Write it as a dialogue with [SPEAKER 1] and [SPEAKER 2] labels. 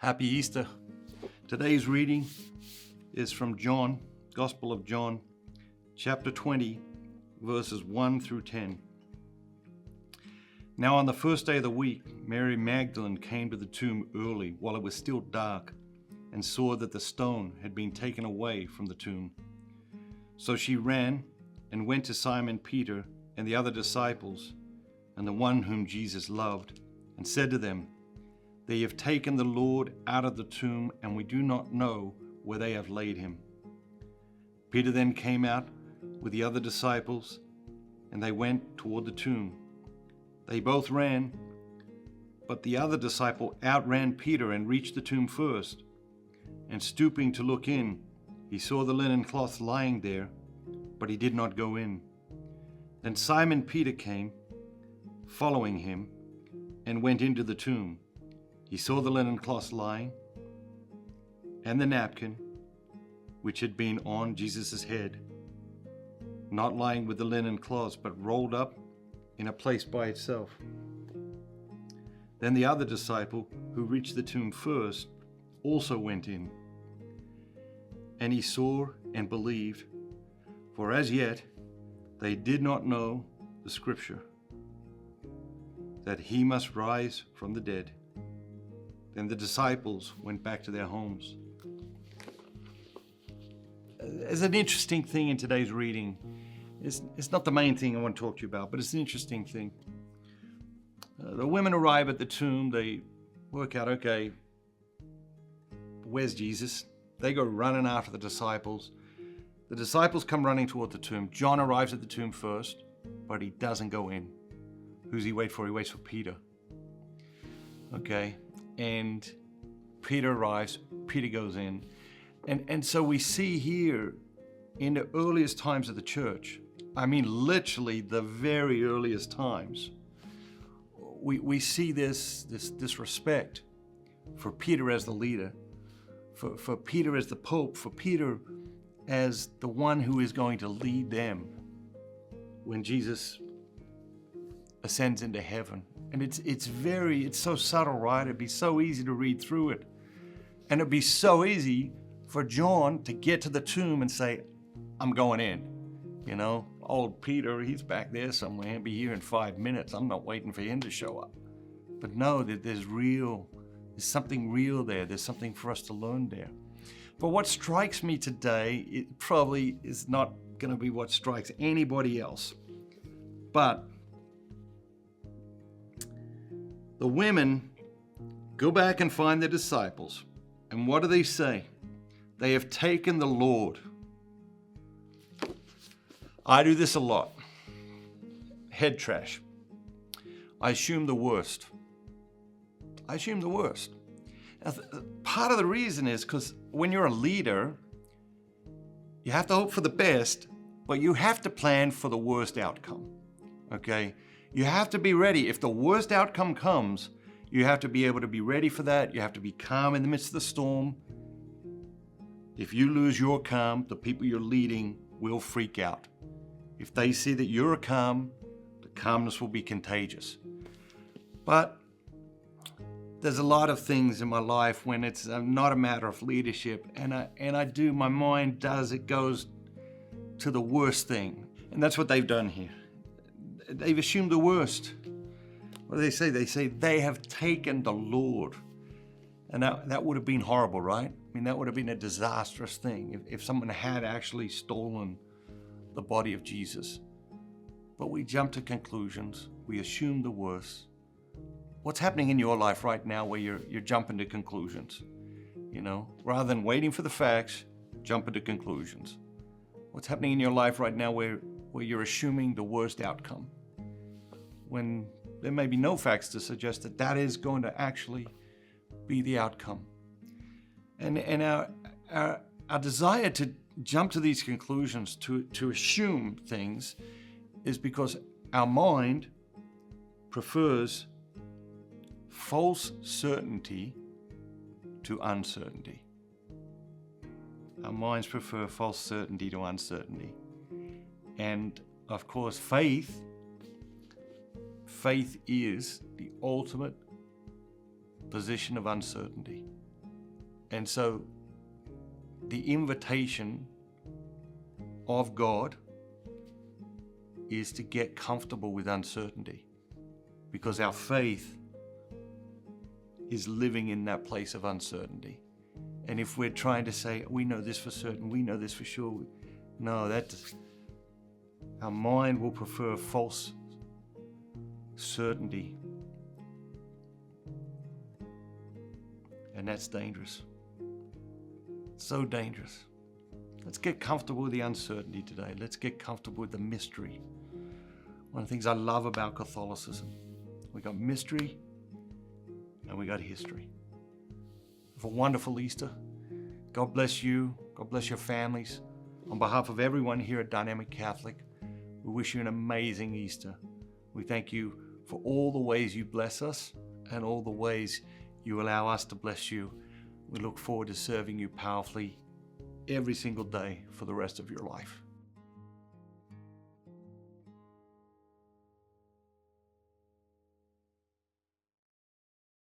[SPEAKER 1] Happy Easter. Today's reading is from John, Gospel of John, chapter 20, verses 1 through 10. Now on the first day of the week, Mary Magdalene came to the tomb early while it was still dark and saw that the stone had been taken away from the tomb. So she ran and went to Simon Peter and the other disciples and the one whom Jesus loved, and said to them, "They have taken the Lord out of the tomb, and we do not know where they have laid him." Peter then came out with the other disciples, and they went toward the tomb. They both ran, but the other disciple outran Peter and reached the tomb first. And stooping to look in, he saw the linen cloth lying there, but he did not go in. Then Simon Peter came, following him, and went into the tomb. He saw the linen cloth lying, and the napkin which had been on Jesus' head, not lying with the linen cloths, but rolled up in a place by itself. Then the other disciple, who reached the tomb first, also went in. And he saw and believed, for as yet they did not know the scripture, that he must rise from the dead. Then the disciples went back to their homes. There's an interesting thing in today's reading. It's not the main thing I want to talk to you about, but it's an interesting thing. The women arrive at the tomb. They work out, okay, where's Jesus? They go running after the disciples. The disciples come running toward the tomb. John arrives at the tomb first, but he doesn't go in. Who's he wait for? He waits for Peter. Okay, and Peter arrives. Peter goes in. And so we see here in the earliest times of the church, I mean literally the very earliest times, we see this respect for Peter as the leader, for Peter as the Pope, for Peter as the one who is going to lead them when Jesus ascends into heaven. And it's so subtle, right? It'd be so easy to read through it. And it'd be so easy for John to get to the tomb and say, "I'm going in." You know, old Peter, he's back there somewhere. He'll be here in 5 minutes. I'm not waiting for him to show up. But no, there's something real there. There's something for us to learn there. But what strikes me today, it probably is not going to be what strikes anybody else. But the women go back and find their disciples. And what do they say? They have taken the Lord. I do this a lot. Head trash. I assume the worst. Now, part of the reason is because when you're a leader, you have to hope for the best, but you have to plan for the worst outcome. Okay? You have to be ready. If the worst outcome comes, you have to be able to be ready for that. You have to be calm in the midst of the storm. If you lose your calm, the people you're leading will freak out. If they see that you're calm, the calmness will be contagious. But there's a lot of things in my life when it's not a matter of leadership, and my mind goes to the worst thing. And that's what they've done here. They've assumed the worst. What do they say? They say they have taken the Lord. And that would have been horrible, right? I mean, that would have been a disastrous thing if someone had actually stolen the body of Jesus. But we jump to conclusions. We assume the worst. What's happening in your life right now where you're jumping to conclusions? You know, rather than waiting for the facts, jumping to conclusions. What's happening in your life right now where you're assuming the worst outcome, when there may be no facts to suggest that is going to actually be the outcome. And our desire to jump to these conclusions, to assume things, is because our mind prefers false certainty to uncertainty. Our minds prefer false certainty to uncertainty. And of course, faith is the ultimate position of uncertainty. And so the invitation of God is to get comfortable with uncertainty, because our faith is living in that place of uncertainty. And if we're trying to say, we know this for certain, we know this for sure, no, our mind will prefer false certainty. And that's dangerous. So dangerous. Let's get comfortable with the uncertainty today. Let's get comfortable with the mystery. One of the things I love about Catholicism, we got mystery and we got history. Have a wonderful Easter. God bless you. God bless your families. On behalf of everyone here at Dynamic Catholic, we wish you an amazing Easter. We thank you for all the ways you bless us and all the ways you allow us to bless you. We look forward to serving you powerfully every single day for the rest of your life.